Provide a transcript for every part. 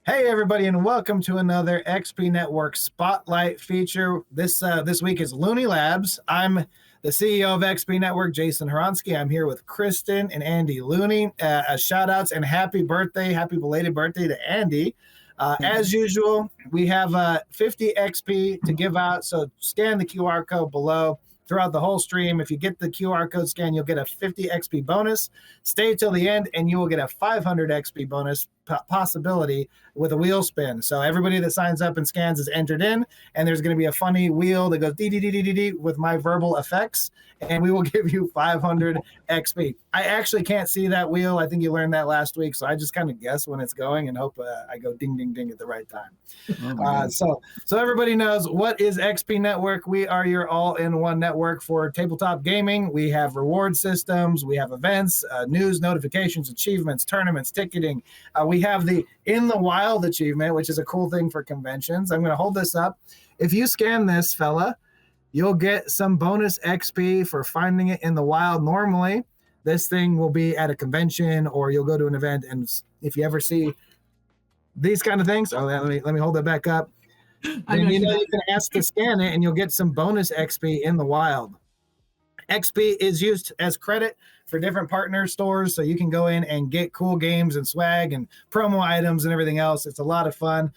Hey everybody, and welcome to another XP Network Spotlight feature. This week is Looney Labs. I'm the CEO of XP Network, Jason Horonsky. I'm here with Kristen and Andy Looney. Shout outs and happy belated birthday to Andy. As usual, we have 50 XP to give out, so scan the QR code below throughout the whole stream. If you get the QR code scan, you'll get a 50 XP bonus. Stay till the end, and you will get a 500 XP bonus possibility with a wheel spin. So everybody that signs up and scans is entered in, and there's going to be a funny wheel that goes dee dee dee dee dee dee with my verbal effects, and we will give you 500 XP. I actually can't see that wheel. I think you learned that last week, so I just kind of guess when it's going and hope I go ding ding ding at the right time. So everybody knows what is XP Network. We are your all-in-one network for tabletop gaming. We have reward systems, we have events, news, notifications, achievements, tournaments, ticketing. We have the In the Wild achievement, which is a cool thing for conventions. I'm going to hold this up. If you scan this, fella, you'll get some bonus XP for finding it in the wild. Normally, this thing will be at a convention or you'll go to an event, and if you ever see these kind of things, let me hold that back up. Then you can ask to scan it, and you'll get some bonus XP in the wild. XP is used as credit for different partner stores, so you can go in and get cool games and swag and promo items and everything else. It's a lot of fun.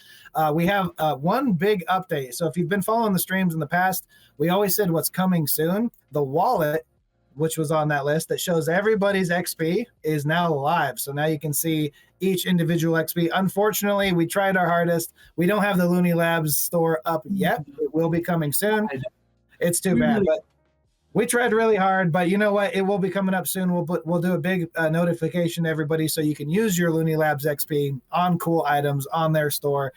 We have one big update. So if you've been following the streams in the past, we always said what's coming soon. The wallet, which was on that list that shows everybody's XP, is now live. So now you can see each individual XP. Unfortunately, we tried our hardest. We don't have the Looney Labs store up yet. It will be coming soon. It's too bad, but we tried really hard, but you know what? It will be coming up soon. We'll do a big notification to everybody so you can use your Looney Labs XP on cool items on their store.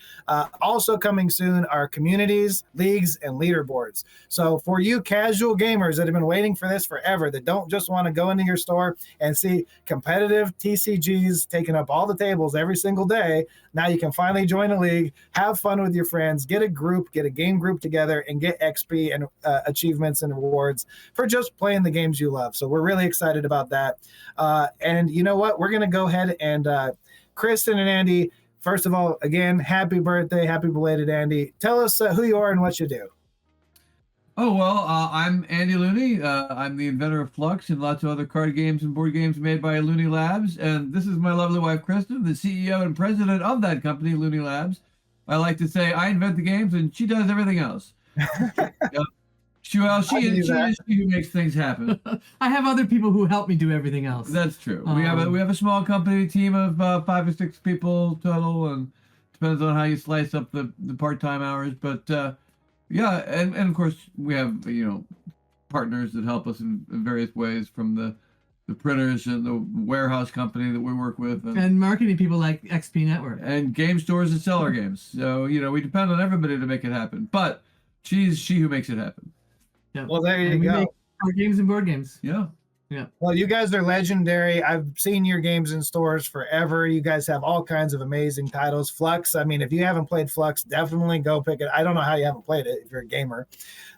Also coming soon are communities, leagues, and leaderboards. So for you casual gamers that have been waiting for this forever, that don't just want to go into your store and see competitive TCGs taking up all the tables every single day, now you can finally join a league, have fun with your friends, get a game group together, and get XP and achievements and rewards for just playing the games you love. So we're really excited about that. And you know what? We're going to go ahead and Kristen and Andy, first of all, again, happy birthday, happy belated Andy. Tell us who you are and what you do. Oh, well, I'm Andy Looney. I'm the inventor of Flux and lots of other card games and board games made by Looney Labs. And this is my lovely wife, Kristen, the CEO and president of that company, Looney Labs. I like to say I invent the games and she does everything else. She is she who makes things happen. I have other people who help me do everything else. That's true. We have a small company team of 5 or 6 people total, and depends on how you slice up the part-time hours. But yeah, and of course we have partners that help us in various ways, from the printers and the warehouse company that we work with, and marketing people like XP Network, and game stores that sell our games. So we depend on everybody to make it happen. But she's she who makes it happen. Yeah. Well, there you go. Make card games and board games. Yeah. Well, you guys are legendary. I've seen your games in stores forever. You guys have all kinds of amazing titles. Flux, I mean, if you haven't played Flux, definitely go pick it. I don't know how you haven't played it if you're a gamer.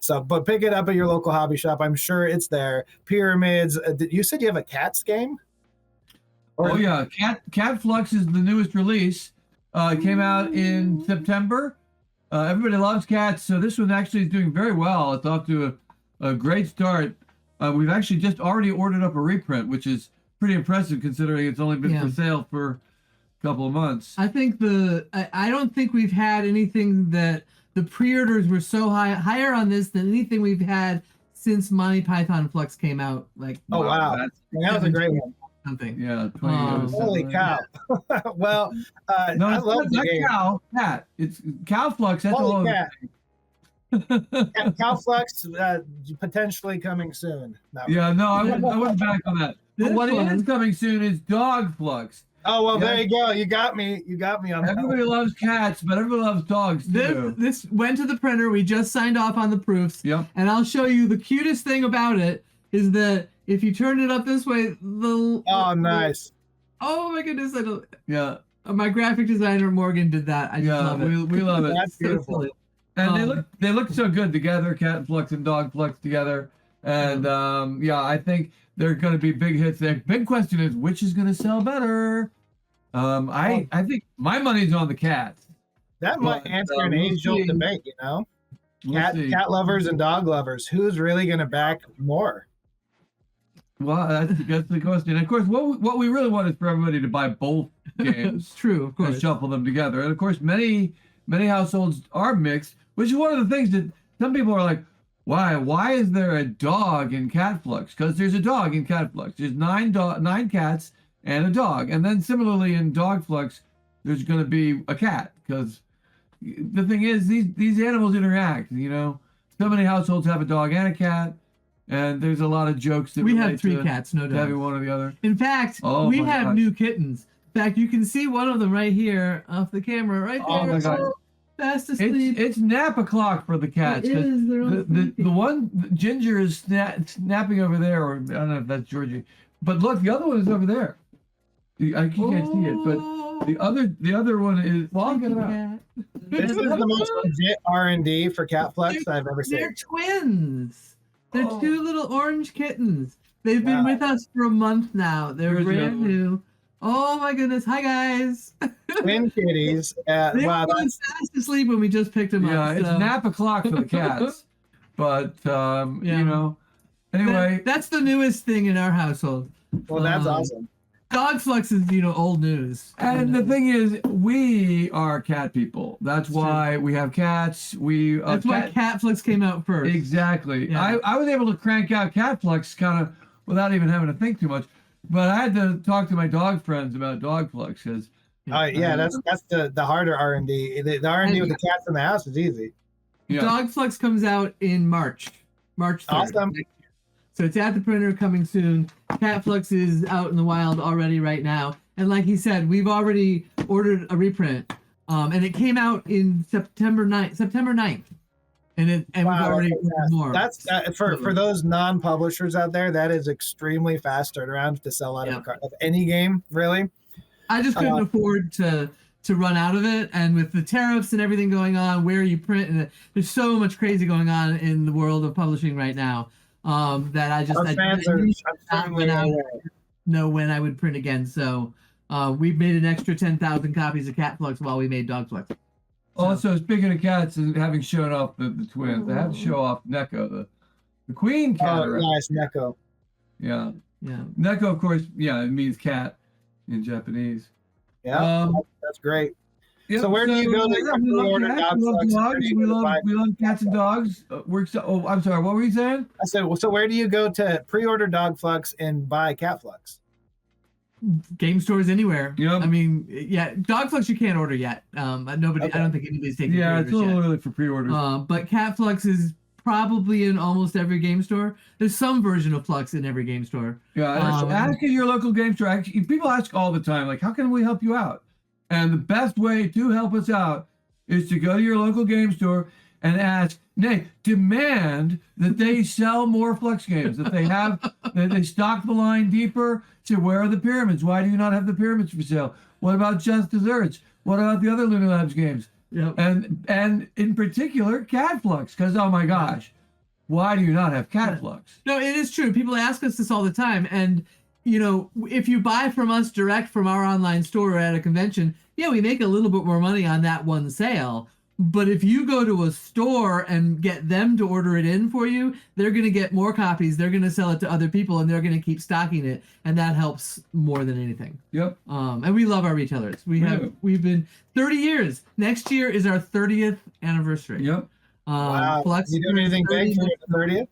But pick it up at your local hobby shop. I'm sure it's there. Pyramids. You said you have a cats game? Yeah. Cat Flux is the newest release. It came out in September. Everybody loves cats, so this one actually is doing very well. It's off to a great start. We've actually just already ordered up a reprint, which is pretty impressive considering it's only been for sale for a couple of months. I think I don't think we've had anything that the pre-orders were so higher on this than anything we've had since Monty Python Flux came out. Wow. That was a great one. Something. Yeah, 20 years. Holy cow. Well, no, I love the game. Cat. It's Cow Flux. That's Holy all. Cat. Cow Flux potentially coming soon. I wouldn't back on that. But what is coming soon is Dog Flux. Oh, well, there you go. You got me on that. Everybody loves cats, but everybody loves dogs too. This went to the printer. We just signed off on the proofs. Yep. And I'll show you the cutest thing about it is that if you turn it up this way, nice. Oh my goodness! Yeah. My graphic designer Morgan did that. I just love it. We love it. That's beautiful. And they look so good together, Cat Flux and Dog Flux together. And I think they're going to be big hits. The big question is, which is going to sell better? I think my money's on the cats. That might answer an we'll age-old see. debate, you know? We'll see. Cat lovers and dog lovers. Who's really going to back more? Well, that's the question. And of course, what we really want is for everybody to buy both games. It's true, of And course. shuffle them together. And of course, many households are mixed, which is one of the things that some people are like, why is there a dog in Cat Flux? Because there's a dog in Cat Flux. There's 9 cats and a dog. And then similarly in Dog Flux, there's going to be a cat. Because the thing is, these animals interact, you know. So many households have a dog and a cat. And there's a lot of jokes that We relate have 3 to cats, no doubt. having one or the other. In fact, Oh we my have gosh. new kittens. In fact, you can see one of them right here off the camera, right there. Oh my God. Fast asleep. It's nap o'clock for the cats. It 'cause is. They're all The sleeping. one Ginger is snapping over there, or I don't know if that's Georgie, but look, the other one is over there. I can't see it, but the other one is. Well, I'll get it out. This is the most legit R&D for Cat Flux I've ever seen. They're twins. They're Oh. 2 little orange kittens. They've been Wow. with us for a month now. They're Where's the brand other one? new. Oh my goodness. Hi guys. Twin kitties. They Wow, were going fast asleep when we just picked them Yeah, up. it's so. nap o'clock for the cats, but Yeah. you know. Anyway, That's the newest thing in our household. well, that's awesome. Dog Flux is, old news. and the thing is, we are cat people. That's why we have cats. That's why Cat Flux came out first. Exactly. Yeah. I was able to crank out Cat Flux kind of without even having to think too much, but I had to talk to my dog friends about Dog Flux because. Yeah, that's the harder R&D. The R&D with the cats in the house is easy. Yeah. Dog Flux comes out in March 3rd. Awesome. So it's at the printer, coming soon. Cat Flux is out in the wild already right now. And like he said, we've already ordered a reprint. And it came out in September 9th. And we've already ordered more. That's for those non-publishers out there, that is extremely fast turnaround to sell out of any game, really. I just couldn't afford to run out of it, and with the tariffs and everything going on, where you print, and there's so much crazy going on in the world of publishing right now, that I just Our fans are certainly know when I would print again. So we've made an extra 10,000 copies of Cat Flux while we made Dog Flux. Also, speaking of cats and having shown off the twins, I have to show off Neko, the queen cat. Oh, nice, Neko. Yeah. Yeah. Neko, of course, it means cat in Japanese. Yeah, that's great. Yep, So where do you go to we love order cats, Dog we love Flux? dogs, we love cats and dogs. I'm sorry, what were you saying? I said, well, so where do you go to pre-order Dog Flux and buy Cat Flux? Game stores anywhere. Yep. I mean, Dog Flux you can't order yet. Nobody. Okay. I don't think anybody's taking. Yeah, it's a pre-orders little yet. early for pre-orders. But Cat Flux is probably in almost every game store. There's some version of Flux in every game store. Ask at your local game store. Actually, people ask all the time, like, how can we help you out? And the best way to help us out is to go to your local game store and ask, demand that they sell more Flux games, that they have, that they stock the line deeper. Say, where are the pyramids? Why do you not have the pyramids for sale? What about Just Desserts? What about the other Looney Labs games? Yep. And in particular, Cat Flux, because oh my gosh, why do you not have Cat Flux? No, it is true. People ask us this all the time, and if you buy from us direct from our online store or at a convention, we make a little bit more money on that one sale. But if you go to a store and get them to order it in for you, they're going to get more copies. They're going to sell it to other people, and they're going to keep stocking it, and that helps more than anything. Yep. And we love our retailers. We've been 30 years. Next year is our 30th anniversary. Yep. Wow. Flux You doing anything big for the 30th?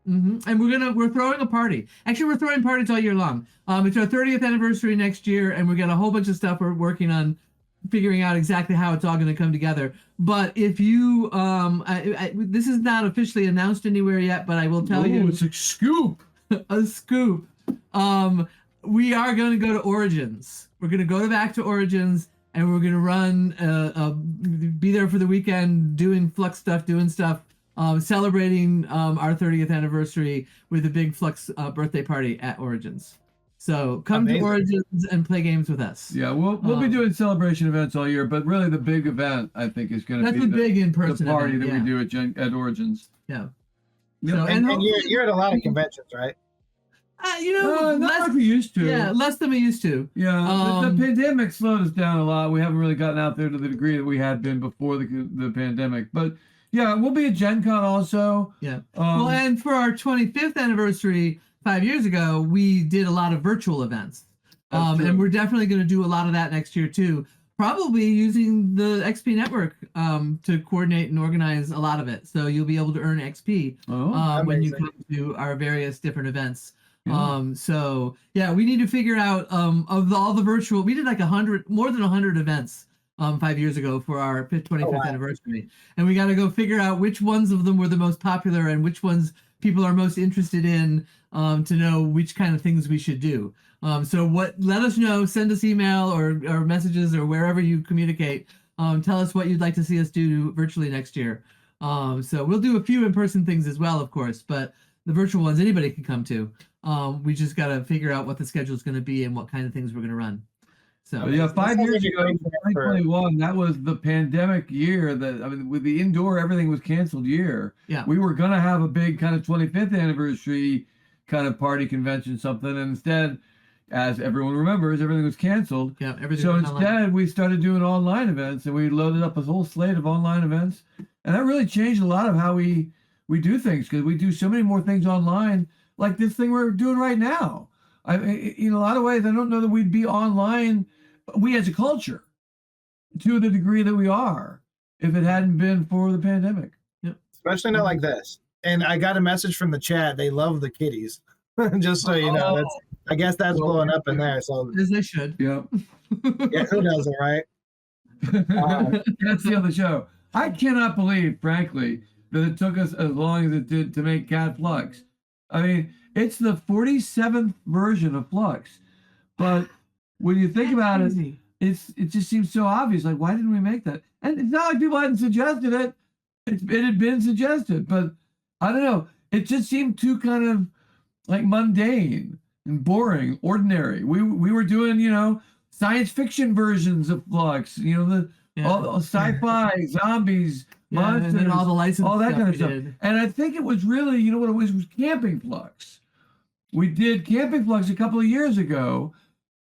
And we're throwing a party. Actually, we're throwing parties all year long. It's our 30th anniversary next year, and we got a whole bunch of stuff we're working on, figuring out exactly how it's all going to come together. But if you, this is not officially announced anywhere yet, but I will tell you, it's a scoop. a scoop. We are going to go to Origins. We're going to go back to Origins, and we're going to run, be there for the weekend, doing Flux stuff, celebrating our 30th anniversary with a big Flux birthday party at Origins. So come to Origins and play games with us. Yeah, we'll be doing celebration events all year, but really the big event I think is going to be the big in-person the party event, that we do at Origins. Yeah. Yep. So, And you're at a lot of conventions, right? not less, like we used to. Yeah, less than we used to. Yeah, the pandemic slowed us down a lot. We haven't really gotten out there to the degree that we had been before the pandemic. But yeah, we'll be at Gen Con also. Yeah. And for our 25th anniversary 5 years ago, we did a lot of virtual events. And we're definitely going to do a lot of that next year too. Probably using the XP network to coordinate and organize a lot of it. So you'll be able to earn XP when you come to our various different events. Yeah. So yeah, we need to figure out of all the virtual. We did like more than 100 events 5 years ago for our 25th anniversary, and we got to go figure out which ones of them were the most popular and which ones people are most interested in to know which kind of things we should do. So let us know, send us email or messages or wherever you communicate. Tell us what you'd like to see us do virtually next year. So we'll do a few in-person things as well, of course, but the virtual ones anybody can come to. We just got to figure out what the schedule is going to be and what kind of things we're going to run. So yeah, 5 years ago, 2021, that was the pandemic year. With the indoor, everything was canceled year. Yeah, we were going to have a big kind of 25th anniversary kind of party convention, something, and instead, as everyone remembers, everything was canceled. Yeah, everything. So instead, we started doing online events, and we loaded up a whole slate of online events, and that really changed a lot of how we do things, because we do so many more things online, like this thing we're doing right now. In a lot of ways, I don't know that we'd be online, we as a culture, to the degree that we are, if it hadn't been for the pandemic. Yep. Especially not like this. And I got a message from the chat. They love the kitties. Just so you know, I guess that's blowing up in there. So as they should. Yep. Yeah, who doesn't, right? That's the other show. I cannot believe, frankly, that it took us as long as it did to make Cat Flux. I mean, it's the 47th version of Flux, but when you think about it, it just seems so obvious. Like, why didn't we make that? And it's not like people hadn't suggested it. It had been suggested, but I don't know. It just seemed too kind of like mundane and boring, ordinary. We were doing, science fiction versions of Flux, all sci-fi, zombies, monsters, and then all the license, all that kind of stuff. And I think it was really, what it was Camping Flux. We did Camping Flux a couple of years ago,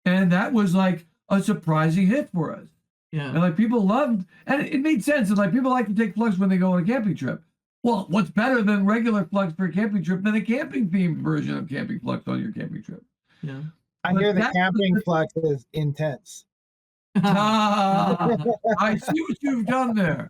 and that was like a surprising hit for us. Yeah. And like people loved, and it made sense. And like people like to take Flux when they go on a camping trip. Well, what's better than regular Flux for a camping trip than a camping themed version of Camping Flux on your camping trip? Yeah. I hear the Camping Flux is intense. I see what you've done there.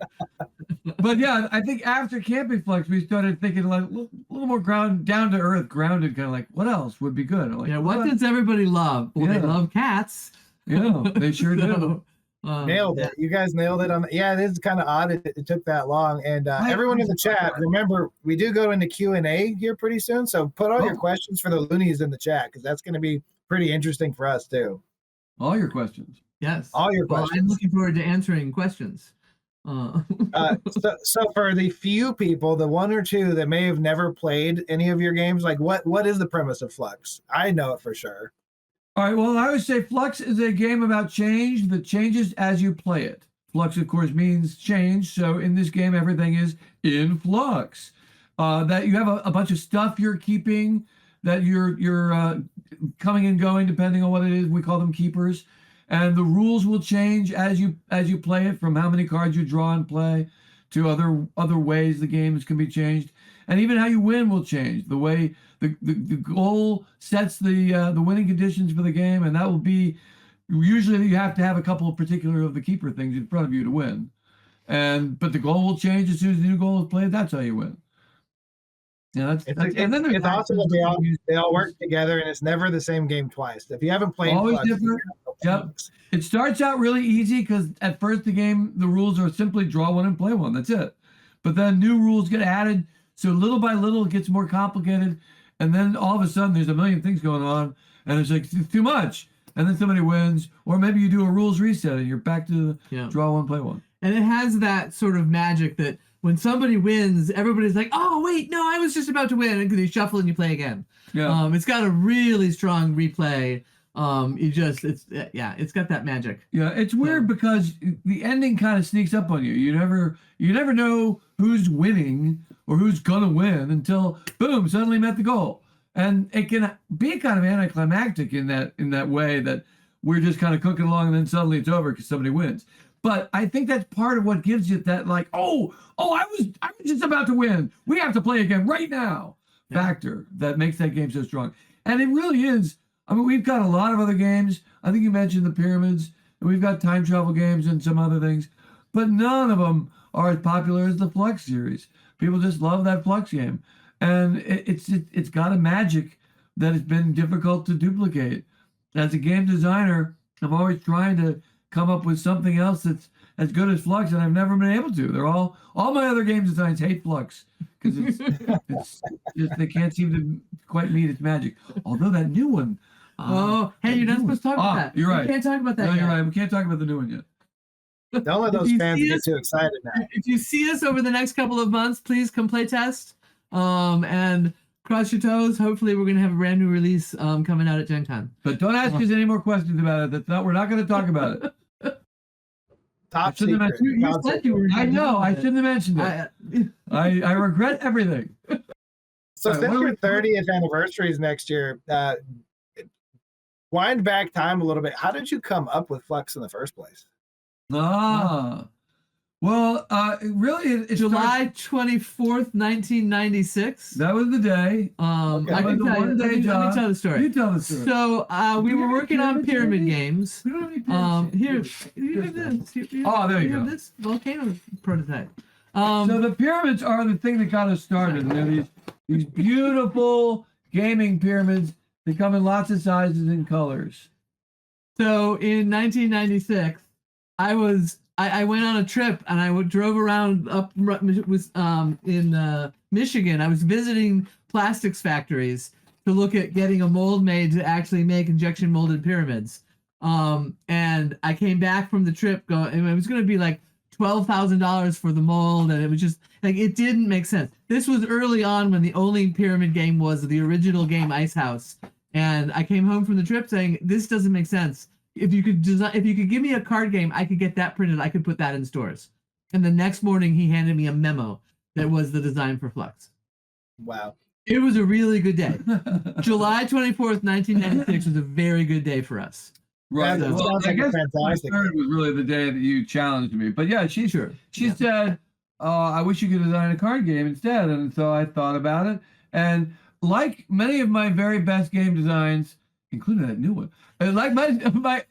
But yeah, I think after Camping Flux, we started thinking like a little more down to earth, grounded, kind of like, what else would be good? Like, what does everybody love? Well, they love cats. Yeah, they sure do. Nailed it. You guys nailed it on. Yeah, it is kind of odd it took that long. And everyone in the chat, remember, we do go into Q&A here pretty soon. So put all your questions for the Loonies in the chat, because that's going to be pretty interesting for us too. All your questions. Yes. All your questions. I'm looking forward to answering questions. So for the few people, the one or two that may have never played any of your games, like what is the premise of Flux? I know it for sure. All right, well, I would say Flux is a game about change that changes as you play it. Flux, of course, means change. So in this game, everything is in flux. That you have a bunch of stuff you're keeping, that you're coming and going depending on what it is. We call them keepers. And the rules will change as you play it, from how many cards you draw and play to other ways the games can be changed. And even how you win will change. The way the goal sets the winning conditions for the game, and that will be usually you have to have a couple of particular of the keeper things in front of you to win. But the goal will change as soon as the new goal is played. That's how you win. Yeah, and then it's awesome that they all work together, and it's never the same game twice. If you haven't played, always different. Yep. It starts out really easy because at first the rules are simply draw one and play one. That's it. But then new rules get added, so little by little it gets more complicated, and then all of a sudden there's a million things going on, and it's like it's too much, and then somebody wins, or maybe you do a rules reset and you're back to draw one, play one. And it has that sort of magic that when somebody wins, everybody's like, "Oh wait, no, I was just about to win," and you shuffle and you play again. Yeah. It's got a really strong replay. It's got that magic. Yeah, it's weird because the ending kind of sneaks up on you. You never know who's winning or who's gonna win until boom, suddenly met the goal. And it can be kind of anticlimactic in that way that we're just kind of cooking along and then suddenly it's over because somebody wins. But I think that's part of what gives you that like, I was just about to win. We have to play again right now factor that makes that game so strong. And it really is. I mean, we've got a lot of other games. I think you mentioned the pyramids, and we've got time travel games and some other things, but none of them are as popular as the Flux series. People just love that Flux game. And it's got a magic that has been difficult to duplicate. As a game designer, I'm always trying to come up with something else that's as good as Flux, and I've never been able to. They're all my other game designs hate Flux because it's just they can't seem to quite meet its magic. Although that new one. Hey, you're not supposed to talk about that. You're right. We can't talk about that. No, you're right. We can't talk about the new one yet. Don't let those fans get too excited now. If you see us over the next couple of months, please come play test. And cross your toes. Hopefully, we're gonna have a brand new release coming out at Gen Con. But don't ask us any more questions about it. We're not going to talk about it. Top secret. You said you were. I know. I shouldn't have mentioned it. I regret everything. So since your 30th anniversary is next year, wind back time a little bit. How did you come up with Flux in the first place? Well, really, it's July 24th, 1996. That was the day. Okay. Let me tell the story. You tell the story. So we were working on pyramid games. We don't have any pyramids. Here this. There you go. This volcano prototype. So the pyramids are the thing that got us started. They're these beautiful gaming pyramids. They come in lots of sizes and colors. So in 1996, I went on a trip and I drove around in Michigan. I was visiting plastics factories to look at getting a mold made to actually make injection molded pyramids. And I came back from the trip and it was going to be like $12,000 for the mold, and it was just like it didn't make sense. This was early on when the only pyramid game was the original game Ice House, and I came home from the trip saying this doesn't make sense. If you could give me a card game, I could get that printed. I could put that in stores. And the next morning, he handed me a memo that was the design for Flux. Wow. It was a really good day. July 24th, 1996 was a very good day for us. Right. That Well, sounds I like a guess fantastic my third was really the day that you challenged me. But yeah, she said, I wish you could design a card game instead. And so I thought about it. And like many of my very best game designs, including that new one, like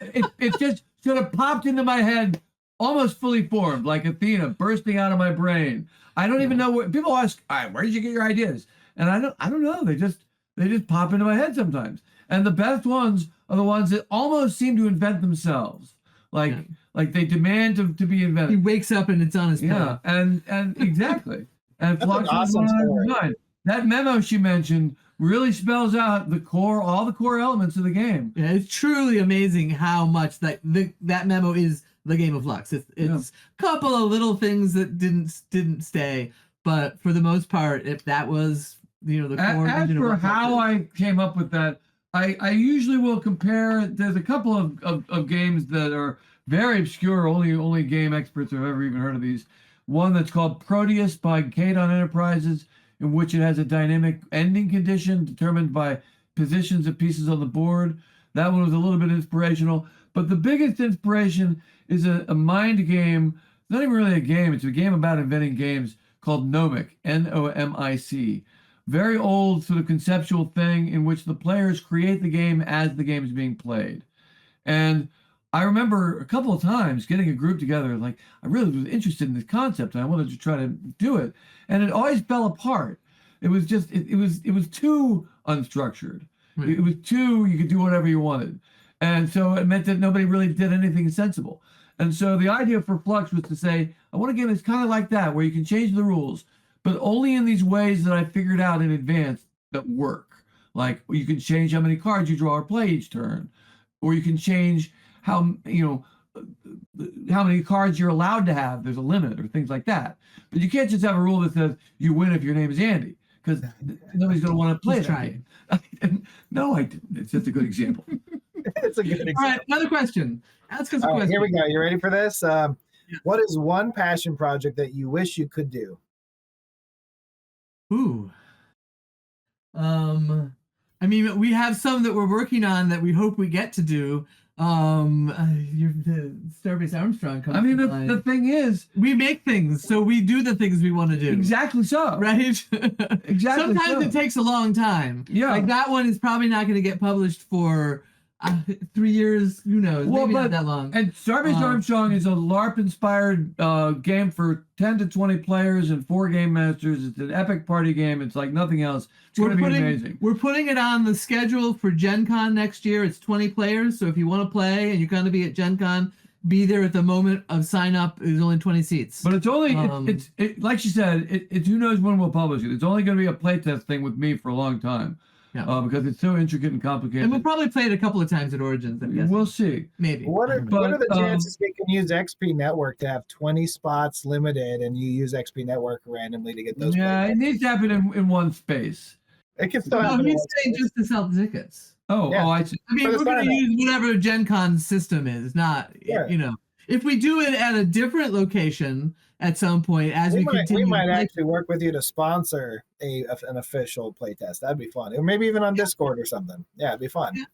it just sort of popped into my head, almost fully formed, like Athena bursting out of my brain. I don't even know what people ask. Where did you get your ideas? And I don't know. They just pop into my head sometimes. And the best ones are the ones that almost seem to invent themselves, like they demand to be invented. He wakes up and it's on his plate. Yeah, and exactly. And Flux is awesome design. That memo she mentioned really spells out all the core elements of the game. Yeah, it's truly amazing how much that memo is the game of Flux. It's a couple of little things that didn't stay, but for the most part, if that was the core. As for how I came up with that, I usually will compare. There's a couple of games that are very obscure. Only game experts have ever even heard of these. One that's called Proteus by Kadon Enterprises, in which it has a dynamic ending condition determined by positions of pieces on the board. That one was a little bit inspirational. But the biggest inspiration is a mind game. It's not even really a game. It's a game about inventing games called Nomic, Nomic. Very old sort of conceptual thing in which the players create the game as the game is being played. And I remember a couple of times getting a group together, like I really was interested in this concept and I wanted to try to do it. And it always fell apart. It was just, it was too unstructured. Right. It was too, you could do whatever you wanted. And so it meant that nobody really did anything sensible. And so the idea for Flux was to say, I want a game that's kind of like that, where you can change the rules, but only in these ways that I figured out in advance that work. Like you can change how many cards you draw or play each turn, or you can change how many cards you're allowed to have. There's a limit or things like that. But you can't just have a rule that says you win if your name is Andy, because nobody's going to want to play that game. No, I didn't. It's just a good example. It's a good example. All right, another question. Ask us a question. Here we go. You ready for this? What is one passion project that you wish you could do? Ooh. I mean, we have some that we're working on that we hope we get to do. The Starbase Armstrong comes. I mean, to the mind. thing is, we make things, so we do the things we want to do. exactly so. Right? Exactly. Sometimes it takes a long time. Yeah. Like that one is probably not going to get published for 3 years. Who knows? Well, Maybe not that long. And Starbase Armstrong is a LARP-inspired game for 10 to 20 players and 4 game masters. It's an epic party game. It's like nothing else. It's going to be amazing. We're putting it on the schedule for Gen Con next year. It's 20 players, so if you want to play and you're going to be at Gen Con, be there at the moment of sign up. There's only 20 seats. But it's only, like she said, it's who knows when we'll publish it. It's only going to be a playtest thing with me for a long time. Yeah. Because it's so intricate and complicated. And we'll probably play it a couple of times at Origins, I'm guessing. We'll see. Maybe. What are the chances we can use XP Network to have 20 spots limited and you use XP Network randomly to get those? Yeah, it needs to happen in one space. It can still No, happen. he's saying just to sell tickets. Oh, Yeah. I see. I mean, we're going to use whatever Gen Con system is, not, you know. If we do it at a different location at some point as we continue. We might actually work with you to sponsor an official playtest. That'd be fun. Or maybe even on Discord or something. Yeah, it'd be fun. Yeah.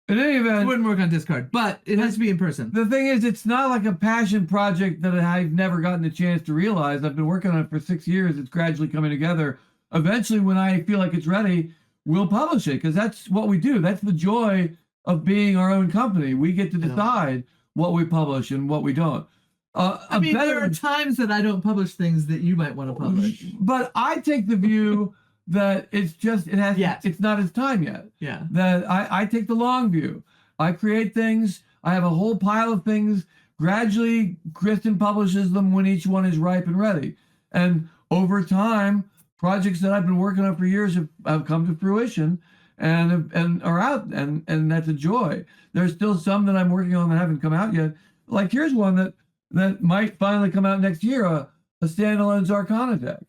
In any event, it wouldn't work on Discord, but it has to be in person. The thing is, it's not like a passion project that I've never gotten a chance to realize. I've been working on it for 6 years. It's gradually coming together. Eventually, when I feel like it's ready, we'll publish it because that's what we do. That's the joy of being our own company. We get to decide what we publish and what we don't. I mean, there are times that I don't publish things that you might want to publish. But I take the view that it's not its time yet. Yeah. That I take the long view. I create things. I have a whole pile of things. Gradually, Kristen publishes them when each one is ripe and ready. And over time, projects that I've been working on for years have come to fruition and are out, and that's a joy. There's still some that I'm working on that haven't come out yet. Like here's one that might finally come out next year, a standalone Zarkana deck.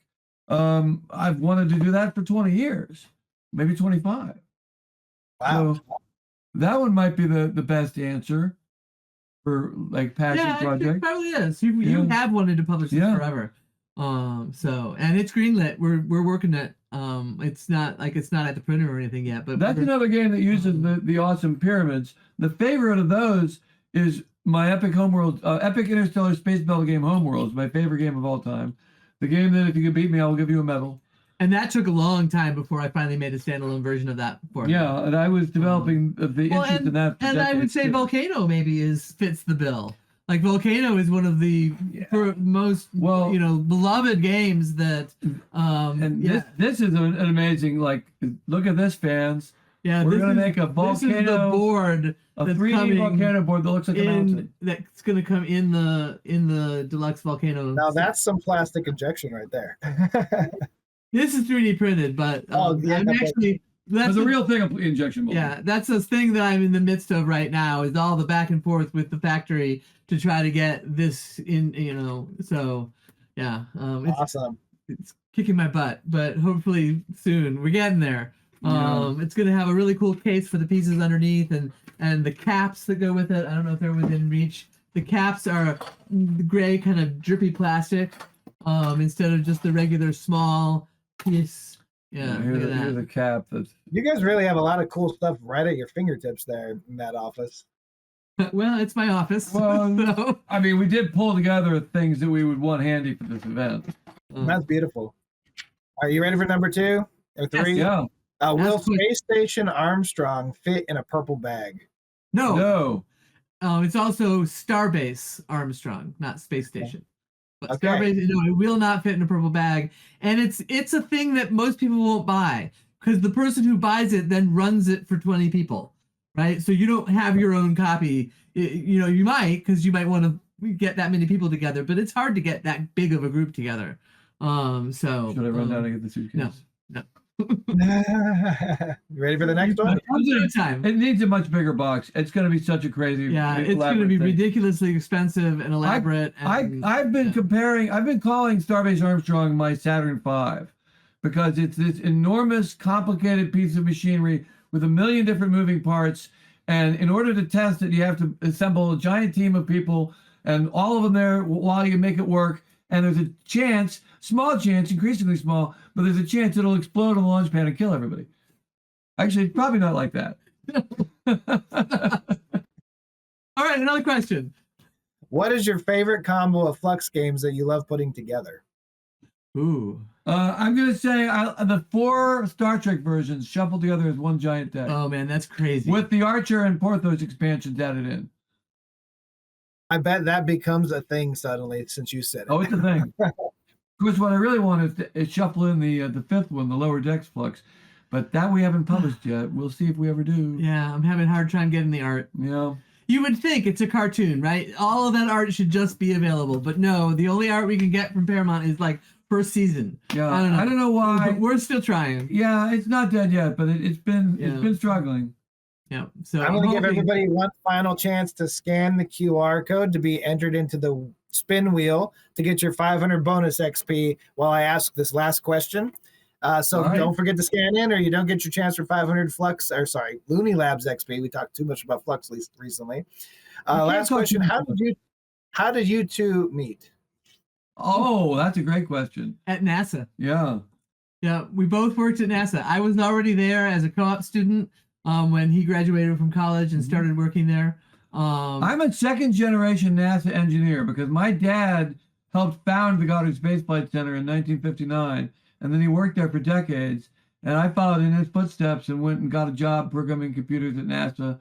I've wanted to do that for 20 years, maybe 25. Wow. So that one might be the best answer for like passion project. It probably is. You have wanted to publish this forever. And it's greenlit. We're working at it's not at the printer or anything yet, but that's another game that uses the awesome pyramids. The favorite of those is my Epic Homeworld, Epic Interstellar Space Battle game Homeworld is my favorite game of all time. The game that if you can beat me, I will give you a medal. And that took a long time before I finally made a standalone version of that for me. Yeah, and I was developing the interest in that. And I would say Volcano maybe fits the bill. Like Volcano is one of the most beloved games that. This is an amazing look at this, fans. Yeah, we're gonna make a volcano. This is the board. A 3D volcano board that looks like a mountain. That's gonna come in the deluxe volcano. Now that's some plastic injection right there. This is 3D printed, but that's a real thing. Injection mold. Yeah, that's a thing that I'm in the midst of right now. Is all the back and forth with the factory to try to get this in. So yeah, awesome. It's kicking my butt, but hopefully soon we're getting there. It's gonna have a really cool case for the pieces underneath and the caps that go with it. I don't know if they're within reach. The caps are gray, kind of drippy plastic, instead of just the regular small piece. Yeah, here's a cap. You guys really have a lot of cool stuff right at your fingertips there in that office. Well, it's my office. Well, so. I mean, we did pull together things that we would want handy for this event. That's beautiful. Are you ready for number 2 or 3? Yeah. Will Space Station Armstrong fit in a purple bag? No. It's also Starbase Armstrong, not Space Station. But Starbase, it will not fit in a purple bag. And it's a thing that most people won't buy because the person who buys it then runs it for 20 people, right? So you don't have your own copy. You might, because you might want to get that many people together, but it's hard to get that big of a group together. Should I run down and get the suitcase? No. You ready for the next one? It needs a much bigger box. It's going to be such a crazy. Yeah, it's going to be ridiculously expensive and elaborate. I've been calling Starbase Armstrong my Saturn V because it's this enormous, complicated piece of machinery with a million different moving parts. And in order to test it, you have to assemble a giant team of people and all of them there while you make it work. And there's a chance, small chance, increasingly small, but there's a chance it'll explode on the launch pad and kill everybody. Actually, it's probably not like that. All right, another question. What is your favorite combo of Flux games that you love putting together? Ooh. I'm going to say the 4 Star Trek versions shuffled together as one giant deck. Oh, man, that's crazy. With the Archer and Porthos expansions added in. I bet that becomes a thing suddenly since you said it. Oh, it's a thing. Of course, what I really want is shuffle in the 5th one, the Lower Decks Flux. But that we haven't published yet. We'll see if we ever do. Yeah, I'm having a hard time getting the art. Yeah. You would think it's a cartoon, right? All of that art should just be available. But no, the only art we can get from Paramount is like first season. Yeah, I don't know why. But we're still trying. Yeah, it's not dead yet, but it's been struggling. Yeah. So I'm going to give everybody one final chance to scan the QR code to be entered into the spin wheel to get your 500 bonus XP while I ask this last question. So don't forget to scan in, or you don't get your chance for 500 Looney Labs XP. We talked too much about Flux recently. Last question: How did you two meet? Oh, that's a great question. At NASA. Yeah. Yeah, we both worked at NASA. I was already there as a co-op student when he graduated from college and started working there. I'm a second-generation NASA engineer because my dad helped found the Goddard Space Flight Center in 1959, and then he worked there for decades. And I followed in his footsteps and went and got a job programming computers at NASA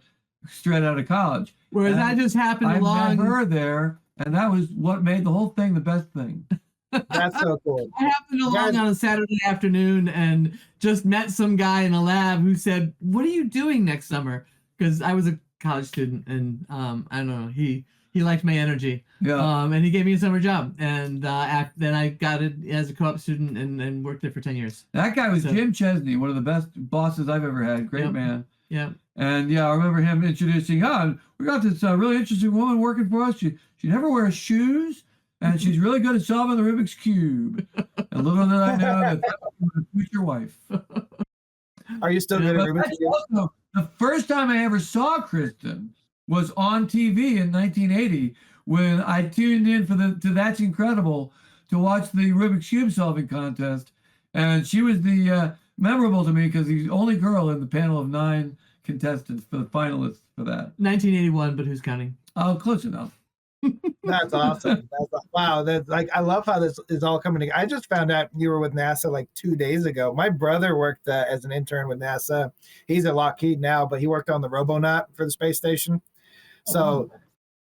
straight out of college. Whereas I just happened along. I met her there, and that was what made the whole thing the best thing. That's so cool. I happened along on a Saturday afternoon and just met some guy in a lab who said, "What are you doing next summer?" Because I was a college student, and I don't know, he liked my energy. Yeah. And he gave me a summer job, and then I got it as a co-op student and worked there for 10 years. That guy was Jim Chesney, one of the best bosses I've ever had. Great man. Yeah. And yeah, I remember him introducing, we got this really interesting woman working for us. She never wears shoes, and she's really good at solving the Rubik's Cube. And little did I know that was my future wife. Are you still good at Rubik's Cube? Also, the first time I ever saw Kristen was on TV in 1980 when I tuned in to That's Incredible to watch the Rubik's Cube solving contest. And she was memorable to me because the only girl in the panel of 9 contestants for the finalists for that. 1981, but who's counting? Oh, close enough. That's awesome. Wow. That's I love how this is all coming together. I just found out you were with NASA like 2 days ago. My brother worked as an intern with NASA. He's at Lockheed now, but he worked on the Robonaut for the space station. So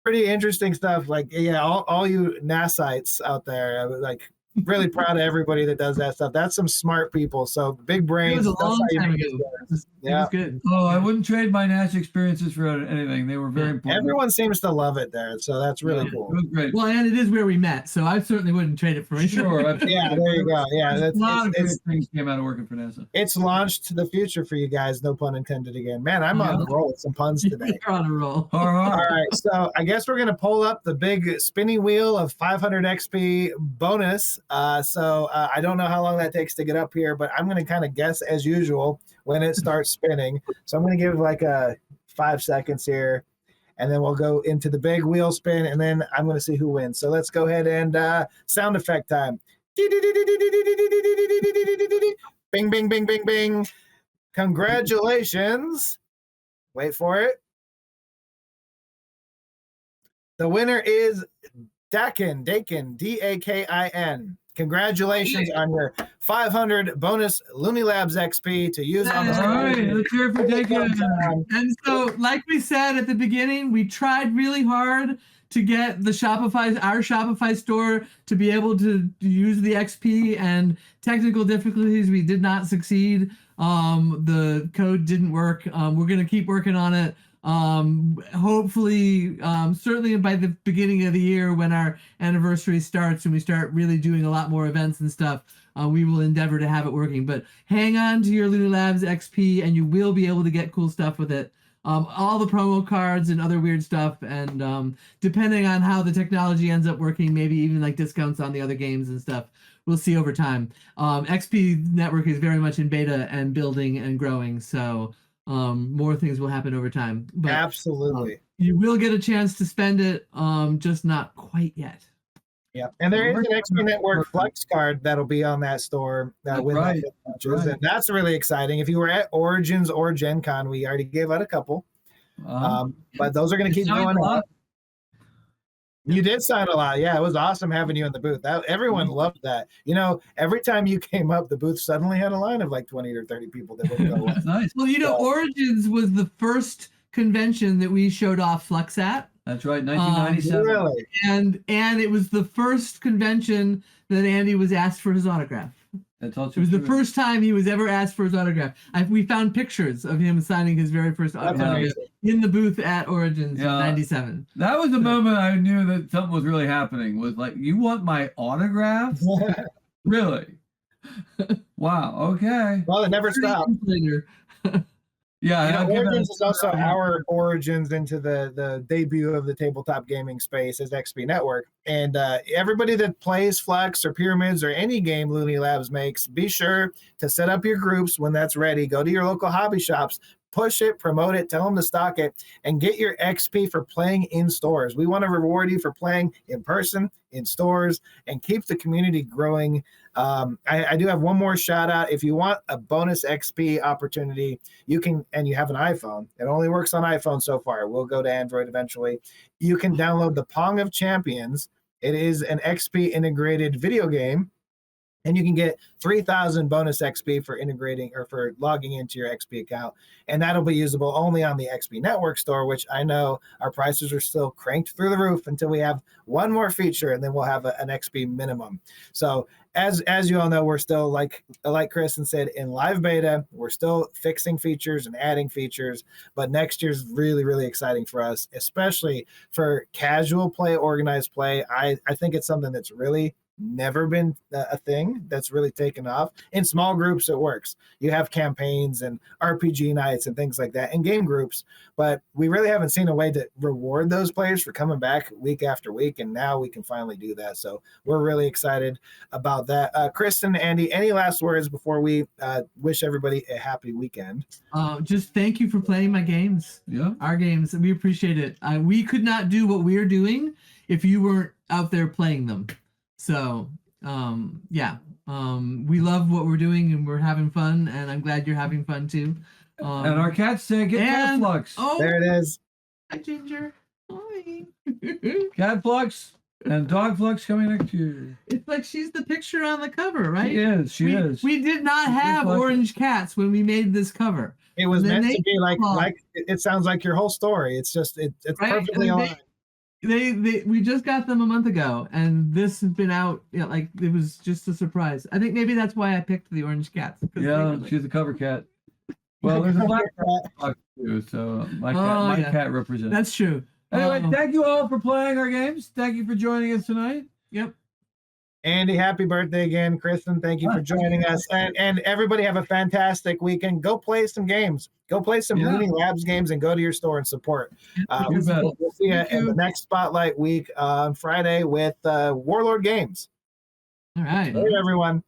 pretty interesting stuff. Like, yeah, all you NASAites out there, I was like really proud of everybody that does that stuff. That's some smart people. So big brains. It was a long time ago. It was good. Oh, I wouldn't trade my NASA experiences for anything. They were very important. Everyone seems to love it there. So that's really cool. It was great. Well, and it is where we met. So I certainly wouldn't trade it for anything. Sure. Yeah, there you go. Yeah, a lot of great things came out of working for NASA. It's launched the future for you guys. No pun intended again. Man, I'm on the roll with some puns today. You're on a roll. All right. So I guess we're going to pull up the big spinning wheel of 500 XP bonus. I don't know how long that takes to get up here, but I'm going to kind of guess as usual when it starts spinning. So I'm going to give like 5 seconds here, and then we'll go into the big wheel spin, and then I'm going to see who wins. So let's go ahead and sound effect time. Bing, bing, bing, bing, bing. Congratulations. Wait for it. The winner is Dakin, D-A-K-I-N. Congratulations on your 500 bonus Looney Labs XP to use on the screen. All right, let's hear it for Dakin. And so, like we said at the beginning, we tried really hard to get our Shopify store to be able to use the XP, and technical difficulties, we did not succeed. The code didn't work. We're going to keep working on it. Hopefully, certainly by the beginning of the year when our anniversary starts and we start really doing a lot more events and stuff, we will endeavor to have it working. But hang on to your Looney Labs XP and you will be able to get cool stuff with it. All the promo cards and other weird stuff, and depending on how the technology ends up working, maybe even like discounts on the other games and stuff. We'll see over time. XP Network is very much in beta and building and growing, so more things will happen over time. But absolutely, you will get a chance to spend it, just not quite yet. Yeah, and there is an XP Network Flex card that'll be on that store with right. features, and that's really exciting. If you were at Origins or Gen Con, we already gave out a couple, but those are going to keep going up. You did sign a lot. Yeah, it was awesome having you in the booth. Everyone loved that. You know, every time you came up, the booth suddenly had a line of like 20 or 30 people that wouldn't go. Nice. Well, you know, Origins was the first convention that we showed off Flex at. That's right, 1997. Really? And it was the first convention that Andy was asked for his autograph. That's also It was true. the first time he was ever asked for his autograph. We found pictures of him signing his very first autograph in the booth at Origins in 97. That was the moment I knew that something was really happening. Was like, you want my autograph? Really? Wow. Okay. Well, it never stopped. Yeah, Origins is also our origins into the debut of the tabletop gaming space as XP Network. And everybody that plays Flex or Pyramids or any game Looney Labs makes, be sure to set up your groups when that's ready. Go to your local hobby shops, push it, promote it, tell them to stock it, and get your XP for playing in stores. We want to reward you for playing in person, in stores, and keep the community growing. I do have one more shout out. If you want a bonus XP opportunity, you can, and you have an iPhone. It only works on iPhone so far. We'll go to Android eventually. You can download the Pong of Champions. It is an XP integrated video game, and you can get 3,000 bonus XP for integrating or for logging into your XP account. And that'll be usable only on the XP Network store, which I know our prices are still cranked through the roof until we have one more feature, and then we'll have an XP minimum. So as you all know, we're still, like Kristen said, in live beta. We're still fixing features and adding features, but next year's really, really exciting for us, especially for casual play, organized play. I think it's something that's really never been a thing that's really taken off. In small groups it works. You have campaigns and RPG nights and things like that in game groups, but we really haven't seen a way to reward those players for coming back week after week, and now we can finally do that. So we're really excited about that. Kristen, Andy, any last words before we wish everybody a happy weekend? Just thank you for playing my games. Our games. We appreciate it. We could not do what we're doing if you weren't out there playing them. So, we love what we're doing, and we're having fun, and I'm glad you're having fun too. And our cats say, get Cat Flux. Oh, there it is. Hi, Ginger. Hi. Cat Flux and Dog Flux coming next year. It's like she's the picture on the cover, right? She is. We did not have orange cats when we made this cover. It was meant to be like it sounds like your whole story. It's just it's right? Perfectly aligned. We just got them a month ago, and this has been out. Like it was just a surprise. I think maybe that's why I picked the orange cats. Yeah, she's a cover cat. Well, there's a black cat too, so my cat represents. That's true. Anyway, thank you all for playing our games. Thank you for joining us tonight. Yep. Andy, happy birthday again. Kristen, thank you for joining us. And everybody have a fantastic weekend. Go play some games. Go play some Looney Labs games and go to your store and support. We'll see you in the next Spotlight week on Friday with Warlord Games. All right. Hey, everyone.